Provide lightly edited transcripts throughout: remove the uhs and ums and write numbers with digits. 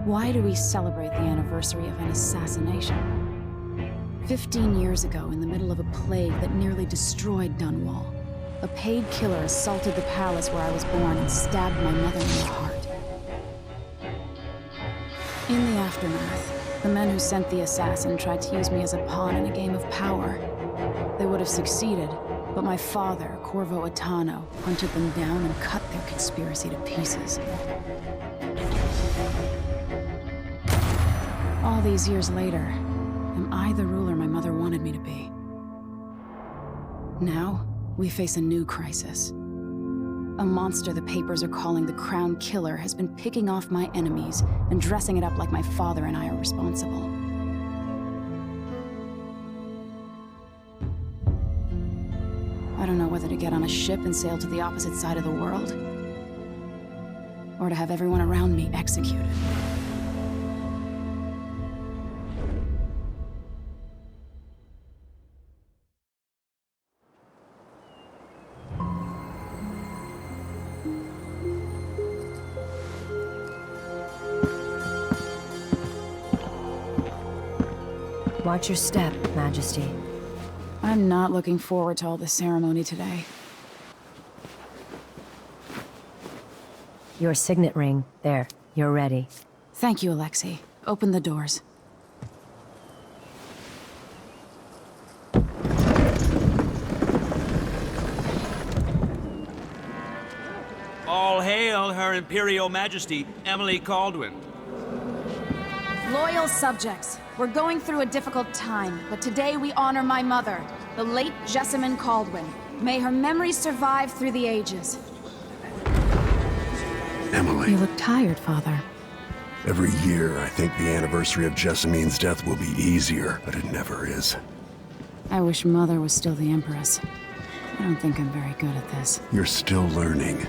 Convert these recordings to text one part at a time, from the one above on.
Why do we celebrate the anniversary of an assassination? 15 years ago, in the middle of a plague that nearly destroyed Dunwall, a paid killer assaulted the palace where I was born and stabbed my mother in the heart. In the aftermath, the men who sent the assassin tried to use me as a pawn in a game of power. They would have succeeded, but my father, Corvo Attano, hunted them down and cut their conspiracy to pieces. All these years later, am I the ruler my mother wanted me to be? Now, we face a new crisis. A monster the papers are calling the Crown Killer has been picking off my enemies and dressing it up like my father and I are responsible. I don't know whether to get on a ship and sail to the opposite side of the world, or to have everyone around me executed. Watch your step, Majesty. I'm not looking forward to all the ceremony today. Your signet ring. There, you're ready. Thank you, Alexei. Open the doors. All hail Her Imperial Majesty, Emily Kaldwin. Loyal subjects, we're going through a difficult time, but today we honor my mother, the late Jessamine Kaldwin. May her memory survive through the ages. Emily. You look tired, Father. Every year, I think the anniversary of Jessamine's death will be easier, but it never is. I wish Mother was still the Empress. I don't think I'm very good at this. You're still learning.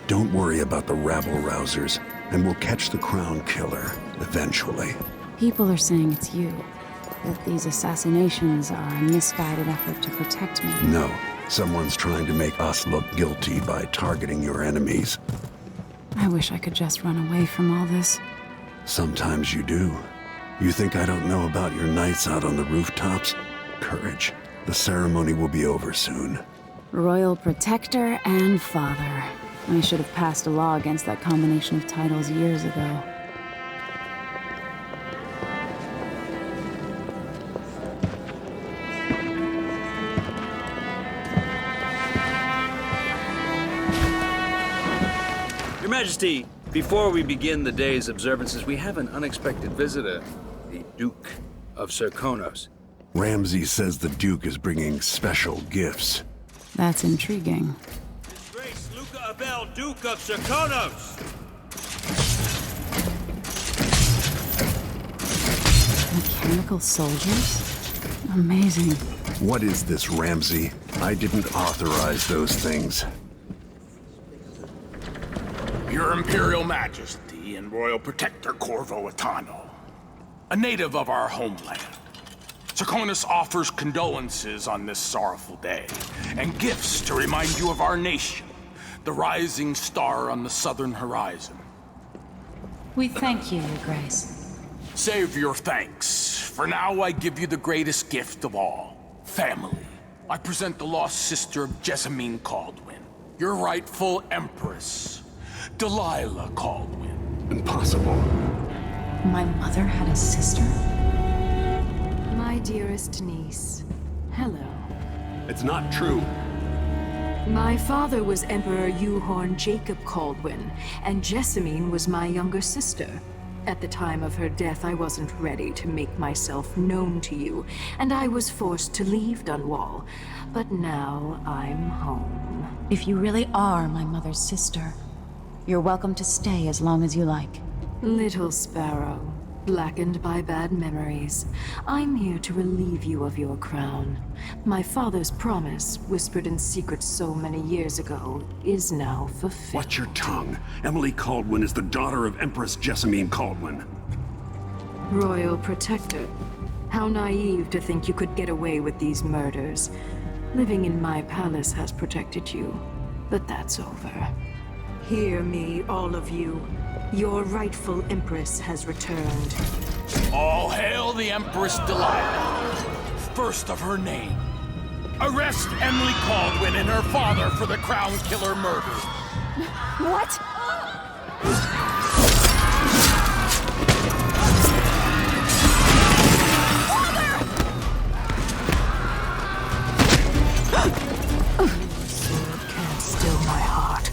Don't worry about the rabble-rousers, and we'll catch the Crown Killer, eventually. People are saying it's you. That these assassinations are a misguided effort to protect me. No, someone's trying to make us look guilty by targeting your enemies. I wish I could just run away from all this. Sometimes you do. You think I don't know about your nights out on the rooftops? Courage. The ceremony will be over soon. Royal Protector and Father. I should have passed a law against that combination of titles years ago. Your Majesty, before we begin the day's observances, we have an unexpected visitor, the Duke of Serkonos. Ramsay says the Duke is bringing special gifts. That's intriguing. His Grace Luca Abel, Duke of Serkonos! Mechanical soldiers? Amazing. What is this, Ramsay? I didn't authorize those things. Your Imperial Majesty and Royal Protector Corvo Attano, a native of our homeland. Serkonos offers condolences on this sorrowful day, and gifts to remind you of our nation, the rising star on the southern horizon. We thank you, Your Grace. Save your thanks. For now, I give you the greatest gift of all, family. I present the lost sister of Jessamine Kaldwin, your rightful empress, Delilah Kaldwin. Impossible. My mother had a sister? My dearest niece, hello. It's not true. My father was Emperor Euhorn Jacob Kaldwin, and Jessamine was my younger sister. At the time of her death, I wasn't ready to make myself known to you, and I was forced to leave Dunwall. But now I'm home. If you really are my mother's sister, you're welcome to stay as long as you like. Little sparrow, blackened by bad memories, I'm here to relieve you of your crown. My father's promise, whispered in secret so many years ago, is now fulfilled. Watch your tongue. Emily Kaldwin is the daughter of Empress Jessamine Kaldwin. Royal Protector, how naive to think you could get away with these murders. Living in my palace has protected you, but that's over. Hear me, all of you. Your rightful Empress has returned. All hail the Empress Delilah, first of her name. Arrest Emily Kaldwin and her father for the Crown Killer murder. What? Can't still my heart.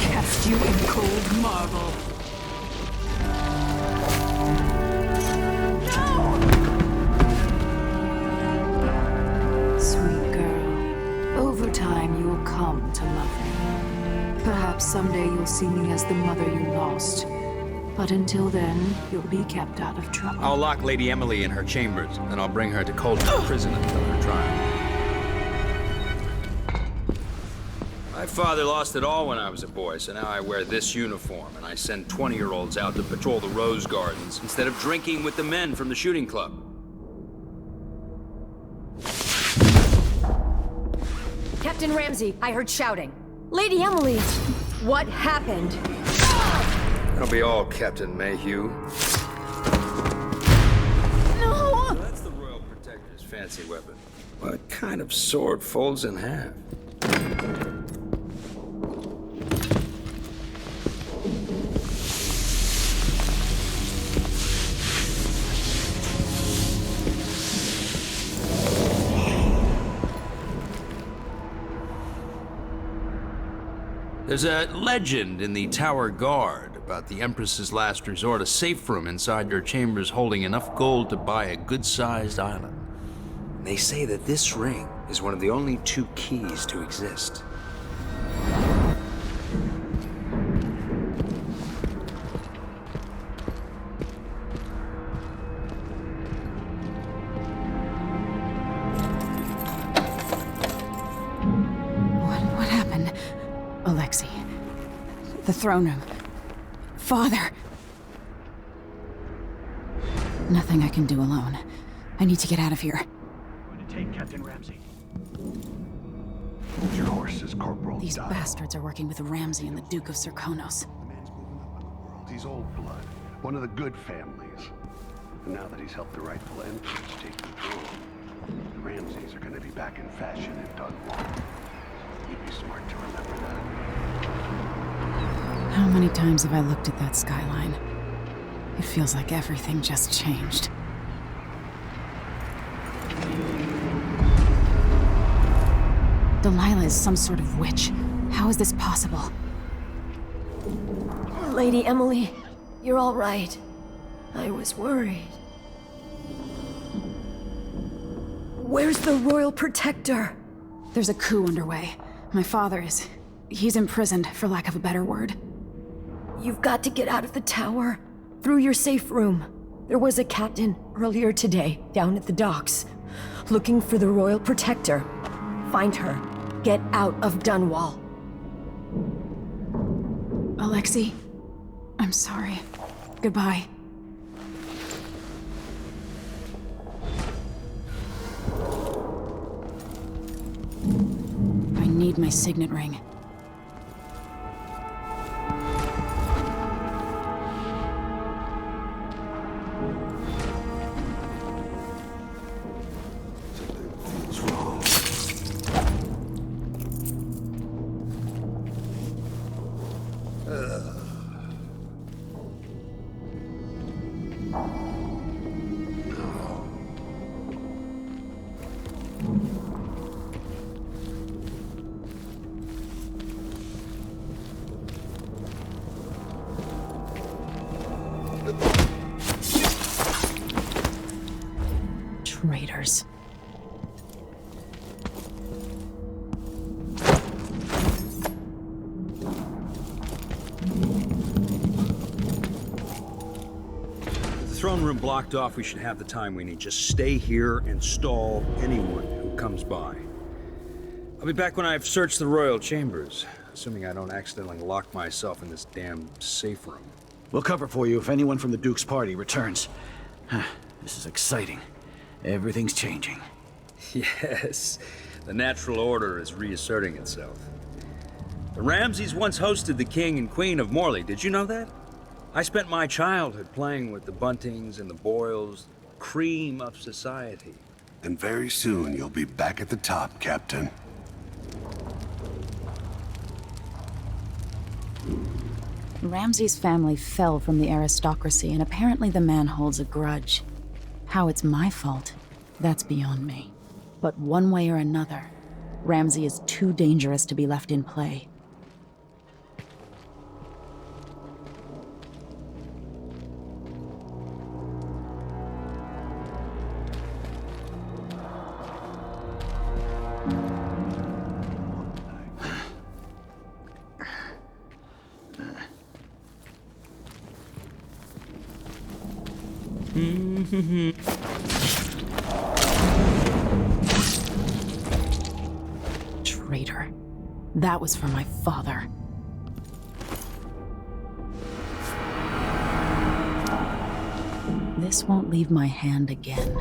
Cast you in cold marble. Sweet girl, over time you will come to love me. Perhaps someday you'll see me as the mother you lost. But until then, you'll be kept out of trouble. I'll lock Lady Emily in her chambers, then I'll bring her to Coldwood Prison until her trial. My father lost it all when I was a boy, so now I wear this uniform, and I send 20-year-olds out to patrol the rose gardens instead of drinking with the men from the shooting club. Captain Ramsey, I heard shouting. Lady Emily, what happened? That'll be all, Captain Mayhew. No! That's the Royal Protector's fancy weapon. What kind of sword folds in half? There's a legend in the Tower Guard about the Empress's last resort, a safe room inside your chambers holding enough gold to buy a good-sized island. They say that this ring is one of the only 2 keys to exist. What happened? Alexei. The throne room. Father. Nothing I can do alone. I need to get out of here. Going to take Captain Ramsey. Hold your horses, Corporal. These bastards are working with Ramsey and the Duke of Serkonos. The man's moving up in the world. He's old blood. One of the good families. And now that he's helped the rightful Empress take the throne, the Ramseys are going to be back in fashion in Dunwall. You'd be smart to remember that. How many times have I looked at that skyline? It feels like everything just changed. Delilah is some sort of witch. How is this possible? Lady Emily, you're all right. I was worried. Where's the Royal Protector? There's a coup underway. My father is... he's imprisoned, for lack of a better word. You've got to get out of the tower. Through your safe room. There was a captain earlier today, down at the docks. Looking for the Royal Protector. Find her. Get out of Dunwall. Alexei, I'm sorry. Goodbye. I need my signet ring. Traitors. throne room blocked off, we should have the time we need. Just stay here and stall anyone who comes by. I'll be back when I've searched the royal chambers, assuming I don't accidentally lock myself in this damn safe room. We'll cover for you if anyone from the Duke's party returns. This is exciting. Everything's changing. Yes, the natural order is reasserting itself. The Ramseys once hosted the King and Queen of Morley, did you know that? I spent my childhood playing with the Buntings and the Boyles, cream of society. And very soon you'll be back at the top, Captain. Ramsay's family fell from the aristocracy, and apparently the man holds a grudge. How it's my fault, that's beyond me. But one way or another, Ramsay is too dangerous to be left in play. Traitor. That was for my father. This won't leave my hand again.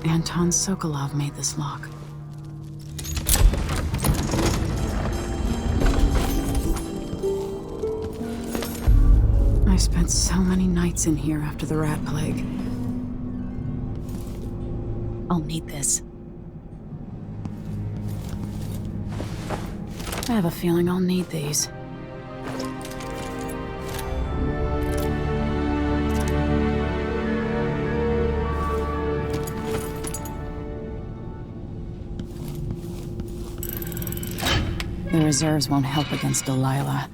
Anton Sokolov made this lock. I spent so many nights in here after the rat plague. I'll need this. I have a feeling I'll need these. The reserves won't help against Delilah,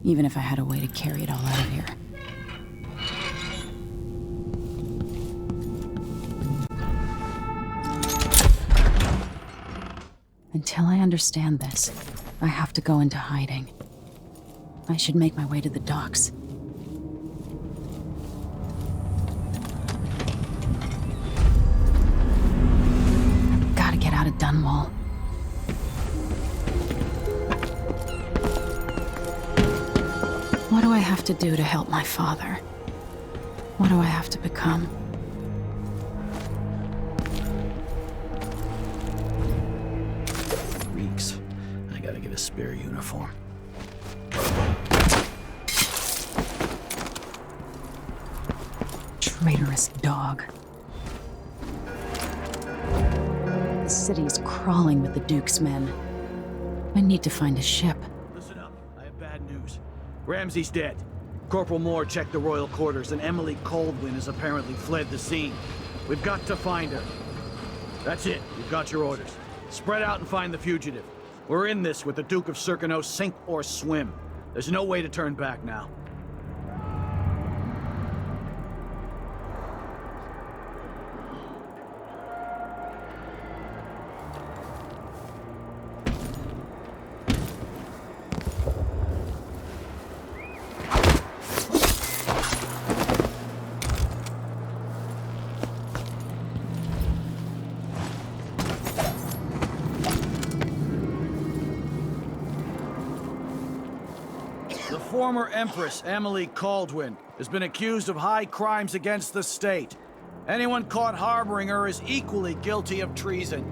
even if I had a way to carry it all out of here. Until I understand this, I have to go into hiding. I should make my way to the docks. Gotta get out of Dunwall. What do I have to do to help my father? What do I have to become? Reeks. I gotta get a spare uniform. Traitorous dog. The city's crawling with the Duke's men. I need to find a ship. Listen up. I have bad news. Ramsey's dead. Corporal Moore checked the royal quarters, and Emily Kaldwin has apparently fled the scene. We've got to find her. That's it. You've got your orders. Spread out and find the fugitive. We're in this with the Duke of Serkino, sink or swim. There's no way to turn back now. The former Empress, Emily Kaldwin, has been accused of high crimes against the state. Anyone caught harboring her is equally guilty of treason.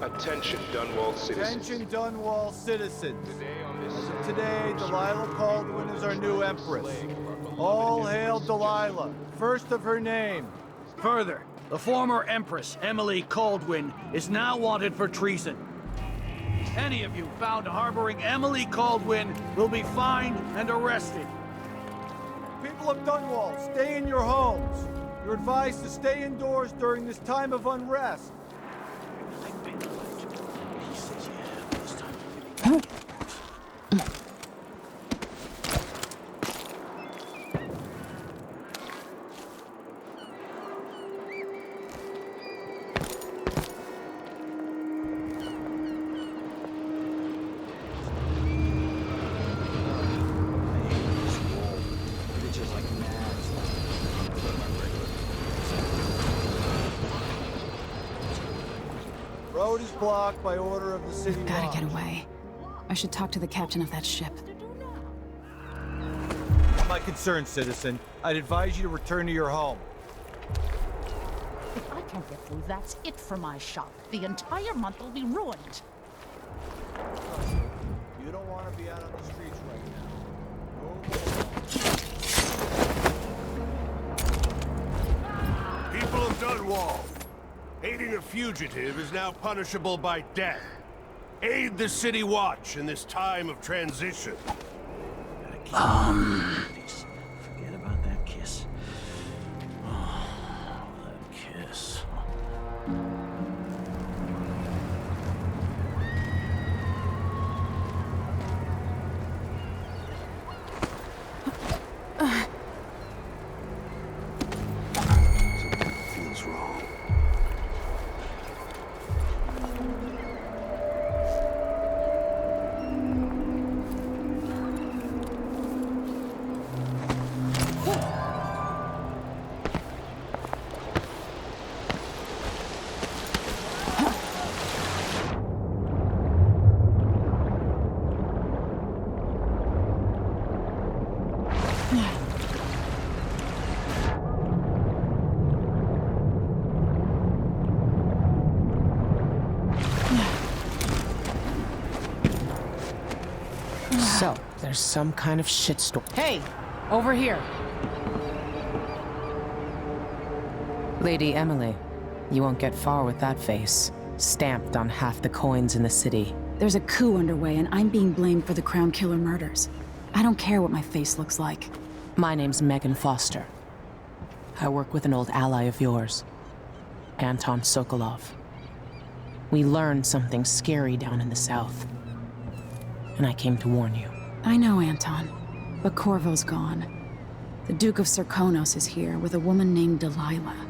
Attention, Dunwall citizens. Attention, Dunwall citizens. As of today, Delilah Kaldwin is our new Empress. All hail Delilah, first of her name. Further, the former Empress, Emily Kaldwin, is now wanted for treason. Any of you found harboring Emily Kaldwin will be fined and arrested. People People of Dunwall, stay in your homes. You're advised to stay indoors during this time of unrest. Road is blocked by order of the city. We've gotta get away. I should talk to the captain of that ship. My concern, citizen. I'd advise you to return to your home. If I can't get through, that's it for my shop. The entire month will be ruined. You don't want to be out on the streets right now. People of Dunwall, aiding a fugitive is now punishable by death. Aid the City Watch in this time of transition. Forget about that kiss. Oh, that kiss. Something feels wrong. So, there's some kind of shitstorm. Hey! Over here! Lady Emily, you won't get far with that face. Stamped on half the coins in the city. There's a coup underway, and I'm being blamed for the Crown Killer murders. I don't care what my face looks like. My name's Megan Foster. I work with an old ally of yours, Anton Sokolov. We learned something scary down in the south, and I came to warn you. I know, Anton, but Corvo's gone. The Duke of Serkonos is here with a woman named Delilah.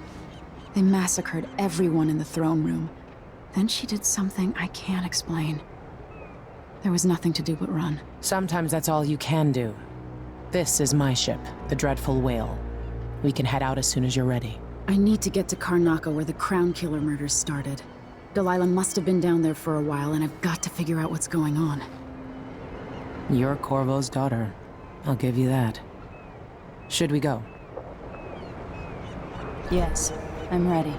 They massacred everyone in the throne room. Then she did something I can't explain. There was nothing to do but run. Sometimes that's all you can do. This is my ship, the Dreadful Whale. We can head out as soon as you're ready. I need to get to Karnaca where the Crown Killer murders started. Delilah must have been down there for a while, and I've got to figure out what's going on. You're Corvo's daughter. I'll give you that. Should we go? Yes, I'm ready.